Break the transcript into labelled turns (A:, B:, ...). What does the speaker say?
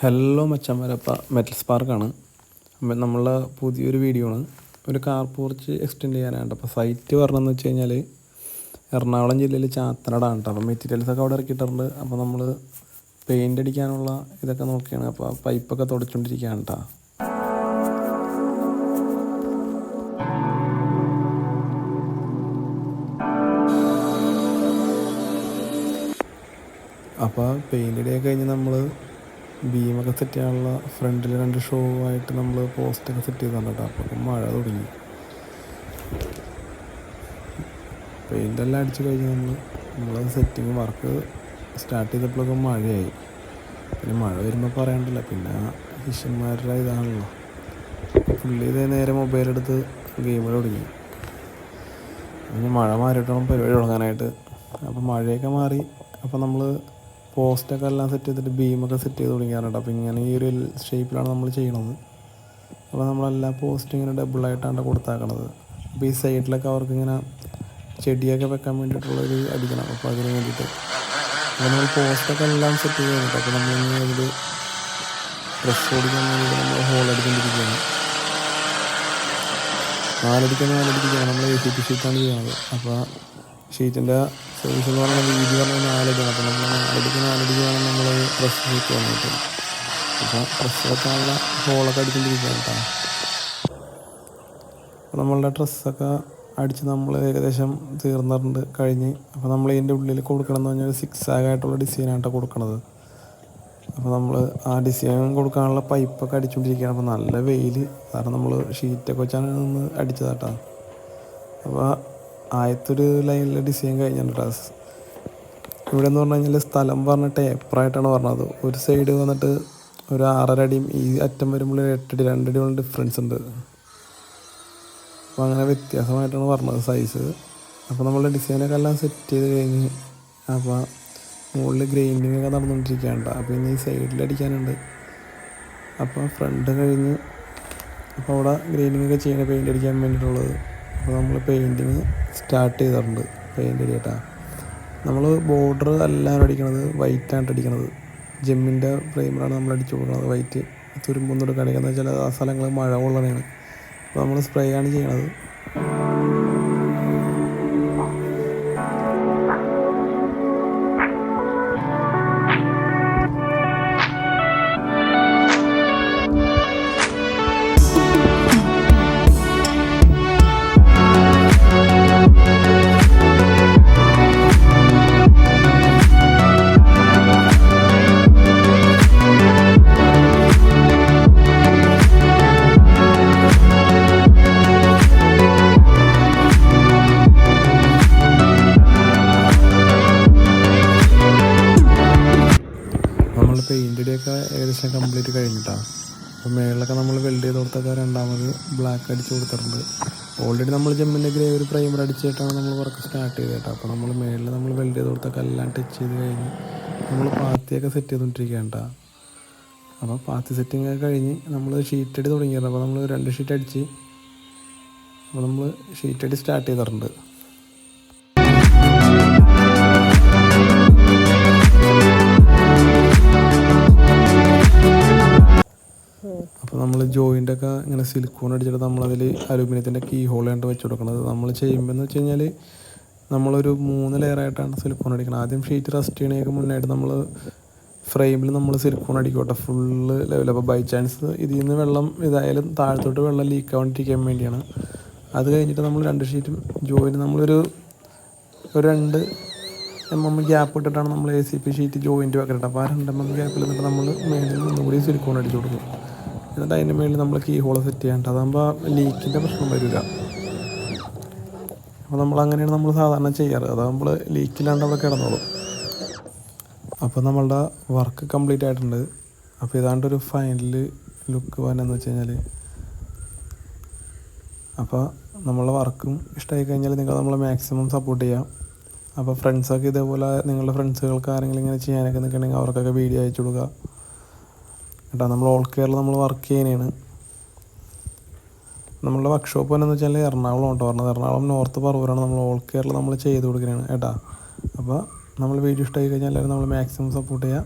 A: Hello മച്ചാന്മാരപ്പം metal സ്പാർക്കാണ്. അപ്പം നമ്മളെ പുതിയൊരു വീഡിയോ ആണ്. ഒരു കാർ പോർച്ച് എക്സ്റ്റെൻഡ് ചെയ്യാനായിട്ട്. അപ്പോൾ സൈറ്റ് പറഞ്ഞതെന്ന് വെച്ച് കഴിഞ്ഞാൽ എറണാകുളം ജില്ലയിൽ ചാത്തനാടാണ് കേട്ടോ. അപ്പോൾ മെറ്റീരിയൽസൊക്കെ അവിടെ ഇറക്കിയിട്ടുണ്ട്. അപ്പോൾ നമ്മൾ പെയിൻ്റ് അടിക്കാനുള്ള ഇതൊക്കെ നോക്കിയാണ്. അപ്പോൾ പൈപ്പൊക്കെ തുടച്ചുകൊണ്ടിരിക്കുകയാണ് കേട്ടോ. അപ്പോൾ പെയിൻ്റ് അടിയൊക്കെ കഴിഞ്ഞ് നമ്മൾ ബീമൊക്കെ സെറ്റ് ചെയ്യാനുള്ള ഫ്രണ്ടിൽ 2 ഷോ ആയിട്ട് നമ്മൾ പോസ്റ്റൊക്കെ സെറ്റ് ചെയ്തിട്ടുണ്ട് കേട്ടോ. അപ്പോൾ മഴ തുടങ്ങി. പെയിൻ്റെല്ലാം അടിച്ച് കഴിഞ്ഞ് നമ്മൾ സെറ്റിങ് വർക്ക് സ്റ്റാർട്ട് ചെയ്തപ്പോഴൊക്കെ മഴയായി. പിന്നെ മഴ വരുമ്പോൾ പറയണ്ടല്ലോ, പിന്നെ ശിഷ്യന്മാരുടെ ഇതാണല്ലോ. പുള്ളി ഇതേ നേരെ മൊബൈലെടുത്ത് ഗെയിമിൽ തുടങ്ങി. പിന്നെ മഴ മാറിയിട്ടാണ് പരിപാടി തുടങ്ങാനായിട്ട്. അപ്പോൾ മഴയൊക്കെ മാറി. അപ്പോൾ നമ്മൾ പോസ്റ്റൊക്കെ എല്ലാം സെറ്റ് ചെയ്തിട്ട് ബീമൊക്കെ സെറ്റ് ചെയ്ത് തുടങ്ങിയാറുണ്ട്. അപ്പോൾ ഇങ്ങനെ ഈ ഒരു ഷേപ്പിലാണ് നമ്മൾ ചെയ്യണത്. അപ്പോൾ നമ്മളെല്ലാ പോസ്റ്റും ഇങ്ങനെ ഡബിളായിട്ടാണ് കൊടുത്താക്കണത്. അപ്പോൾ ഈ സൈഡിലൊക്കെ അവർക്ക് ഇങ്ങനെ ചെടിയൊക്കെ വെക്കാൻ വേണ്ടിയിട്ടുള്ളൊരു അടിക്കണം. അപ്പോൾ അതിന് വേണ്ടിയിട്ട് അപ്പോൾ നമ്മൾ പോസ്റ്റൊക്കെ എല്ലാം സെറ്റ് ചെയ്ത് കഴിഞ്ഞിട്ട് അപ്പോൾ നമ്മളിങ്ങനെ അതിൽ ഡ്രസ്സ് ഓടിക്കാൻ വേണ്ടിയിട്ട് നമ്മൾ ഹോൾ അടിക്കൊണ്ടിരിക്കുകയാണ്. 4 അടിക്കുകയാണ്. നമ്മൾ ACP ഷീറ്റാണ് ചെയ്യുന്നത്. അപ്പോൾ ഷീറ്റിൻ്റെ സൈസ് എന്ന് പറഞ്ഞാൽ വീതി പറഞ്ഞാൽ 4 അടിയാണ്. അപ്പോൾ നമ്മൾ 4 അടി വേണം നമ്മൾ ഡ്രസ്സ് ഷീറ്റ് വന്നിട്ട്. അപ്പോൾ ഡ്രസ്സ് വെക്കാനുള്ള ഹോളൊക്കെ അടിക്കൊണ്ടിരിക്കുകയാണ് കേട്ടോ. അപ്പോൾ നമ്മളുടെ ഡ്രസ്സൊക്കെ അടിച്ച് നമ്മൾ ഏകദേശം തീർന്നിട്ടുണ്ട് കഴിഞ്ഞ്. അപ്പോൾ നമ്മൾ ഇതിൻ്റെ ഉള്ളിൽ കൊടുക്കണമെന്ന് പറഞ്ഞാൽ 6 ആയിട്ടുള്ള ഡിസൈനായിട്ടാണ് കൊടുക്കണത്. അപ്പോൾ നമ്മൾ ആ ഡിസൈൻ കൊടുക്കാനുള്ള പൈപ്പൊക്കെ അടിച്ചുകൊണ്ടിരിക്കുകയാണ്. അപ്പോൾ നല്ല വെയിൽ കാരണം നമ്മൾ ഷീറ്റൊക്കെ വെച്ചാണ് നിന്ന് അടിച്ചതാട്ടോ. അപ്പോൾ ആദ്യത്തൊരു ലൈനിലെ ഡിസൈൻ കഴിഞ്ഞിട്ടുണ്ട്. ഇവിടെ എന്ന് പറഞ്ഞു കഴിഞ്ഞാൽ സ്ഥലം പറഞ്ഞ ടേപ്പറായിട്ടാണ് പറഞ്ഞത്. ഒരു സൈഡ് വന്നിട്ട് ഒരു 6.5 അടിയും ഈ അറ്റം വരുമ്പോൾ 8 അടി 2 അടിയുള്ള ഡിഫറൻസ് ഉണ്ട്. അപ്പോൾ അങ്ങനെ വ്യത്യാസമായിട്ടാണ് പറഞ്ഞത് സൈസ്. അപ്പോൾ നമ്മൾ ഡിസൈനൊക്കെ എല്ലാം സെറ്റ് ചെയ്ത് കഴിഞ്ഞ് അപ്പോൾ മുകളിൽ ഗ്രൈൻഡിങ്ങൊക്കെ നടന്നുകൊണ്ടിരിക്കുകയാണ്. അപ്പോൾ ഇനി ഈ സൈഡിൽ അടിക്കാനുണ്ട്. അപ്പോൾ ഫ്രണ്ട് കഴിഞ്ഞ് അപ്പോൾ അവിടെ ഗ്രൈൻഡിങ്ങൊക്കെ ചെയ്യണം പെയിൻ്റ് അടിക്കാൻ വേണ്ടിയിട്ടുള്ളത്. അപ്പോൾ നമ്മൾ പെയിൻറ്റിങ് സ്റ്റാർട്ട് ചെയ്തിട്ടുണ്ട്. പെയിൻ്റ് അടിക്കട്ടാ നമ്മൾ ബോർഡർ എല്ലാം അടിക്കണത് വൈറ്റാണ് അടിക്കണത്. ജെമ്മിൻ്റെ ഫ്രെയിമിലാണ് നമ്മൾ അടിച്ചു കൊടുക്കുന്നത്. വൈറ്റ് തുരുമ്പൊന്നും എടുക്കുകയാണെങ്കിൽ എന്ന് വെച്ചാൽ ആ സ്ഥലങ്ങൾ മഴ കൊള്ളണതാണ്. അപ്പോൾ നമ്മൾ സ്പ്രേ ആണ് ചെയ്യണത്. പെയിൻ്റ് അടിയൊക്കെ ഏകദേശം കംപ്ലീറ്റ് കഴിഞ്ഞിട്ടാണ്. അപ്പോൾ മേളിലൊക്കെ നമ്മൾ വെൽഡ് ചെയ്ത് കൊടുത്തൊക്കെ രണ്ടാമത് ബ്ലാക്ക് അടിച്ച് കൊടുത്തിട്ടുണ്ട്. ഓൾറെഡി നമ്മൾ ജെമ്മിൻ്റെ ഗ്രേ ഒരു പ്രൈമർ അടിച്ചിട്ടാണ് നമ്മൾ വർക്ക് സ്റ്റാർട്ട് ചെയ്തത് കേട്ടോ. അപ്പോൾ നമ്മൾ മേളിൽ നമ്മൾ വെൽഡ് ചെയ്ത് കൊടുത്തൊക്കെ എല്ലാം ടച്ച് ചെയ്ത് കഴിഞ്ഞ് നമ്മൾ പാത്തിയൊക്കെ സെറ്റ് ചെയ്തുകൊണ്ടിരിക്കുകയാണ് കേട്ടോ. അപ്പോൾ പാത്തി സെറ്റിംഗ് ഒക്കെ കഴിഞ്ഞ് നമ്മൾ ഷീറ്റ് അടി തുടങ്ങിയിരുന്നു. അപ്പോൾ നമ്മൾ 2 ഷീറ്റ് അടിച്ച് അപ്പോൾ നമ്മൾ ഷീറ്റ് അടി സ്റ്റാർട്ട് ചെയ്തിട്ടുണ്ട്. അപ്പോൾ നമ്മൾ ജോയിൻ്റൊക്കെ ഇങ്ങനെ സിലിക്കോൺ അടിച്ചിട്ട് നമ്മളതിൽ അലൂമിനിയത്തിൻ്റെ കീ ഹോൾ കണ്ട് വെച്ച് കൊടുക്കുന്നത്. നമ്മൾ ചെയ്യുമ്പോൾ എന്ന് വെച്ച് കഴിഞ്ഞാൽ നമ്മളൊരു 3 ലെയറായിട്ടാണ് സിലിക്കോൺ അടിക്കുന്നത്. ആദ്യം ഷീറ്റ് റസ്റ്റ് ചെയ്യണേക്ക് മുന്നായിട്ട് നമ്മൾ ഫ്രെയിമിൽ നമ്മൾ സിലിക്കോൺ അടിക്കട്ടെ ഫുള്ള് ലെവൽ. അപ്പോൾ ബൈ ചാൻസ് ഇതിൽ നിന്ന് വെള്ളം ഇതായാലും താഴത്തോട്ട് വെള്ളം ലീക്ക് ആവാണ്ടിരിക്കാൻ വേണ്ടിയാണ്. അത് കഴിഞ്ഞിട്ട് നമ്മൾ 2 ഷീറ്റും ജോയിൻ നമ്മളൊരു 2 mm ഗ്യാപ്പ് ഇട്ടിട്ടാണ് നമ്മൾ ACP ഷീറ്റ് ജോയിൻറ്റ് വെക്കുന്നത്. അപ്പോൾ ആ 2 mm ഗ്യാപ്പിൽ നിന്നിട്ട് നമ്മൾ മേളിൽ ഒന്നുകൂടി സിലിക്കോൺ അടിച്ചു കൊടുക്കും. എന്നിട്ട് അതിൻ്റെ മേളിൽ നമ്മൾ കീ ഹോൾ സെറ്റ് ചെയ്യാണ്ട്. അതാകുമ്പോൾ ലീക്കിൻ്റെ പ്രശ്നം വരില്ല. അപ്പോൾ നമ്മൾ അങ്ങനെയാണ് നമ്മൾ സാധാരണ ചെയ്യാറ്. അതാകുമ്പോൾ ലീക്കില്ലാണ്ട് അവിടെ കിടന്നോളും. അപ്പോൾ നമ്മളുടെ വർക്ക് കംപ്ലീറ്റ് ആയിട്ടുണ്ട്. അപ്പോൾ ഇതാണ്ടൊരു ഫൈനൽ ലുക്ക് വന്നെന്ന് വെച്ച് കഴിഞ്ഞാൽ അപ്പോൾ നമ്മളുടെ വർക്കും ഇഷ്ടമായി കഴിഞ്ഞാൽ നിങ്ങൾ നമ്മളെ മാക്സിമം സപ്പോർട്ട് ചെയ്യാം. അപ്പോൾ ഫ്രണ്ട്സൊക്കെ ഇതേപോലെ നിങ്ങളുടെ ഫ്രണ്ട്സുകൾക്ക് ആരെങ്കിലും ഇങ്ങനെ ചെയ്യാനൊക്കെ നിൽക്കണമെങ്കിൽ അവർക്കൊക്കെ വീഡിയോ അയച്ചു കൊടുക്കുക കേട്ടോ. നമ്മൾ ഓൾ കേരള നമ്മൾ വർക്ക് ചെയ്യുന്നതാണ്. നമ്മളുടെ വർക്ക്ഷോപ്പ് എന്ന് വെച്ചാൽ എറണാകുളം കേട്ടോ. എറണാകുളം നോർത്ത് പറവൂരാണ്. നമ്മൾ ഓൾ കേരള നമ്മൾ ചെയ്ത് കൊടുക്കുന്നതാണ് കേട്ടോ. അപ്പോൾ നമ്മൾ വീഡിയോ ഇഷ്ടമായി കഴിഞ്ഞാൽ എല്ലാവരും നമ്മൾ മാക്സിമം സപ്പോർട്ട് ചെയ്യുക.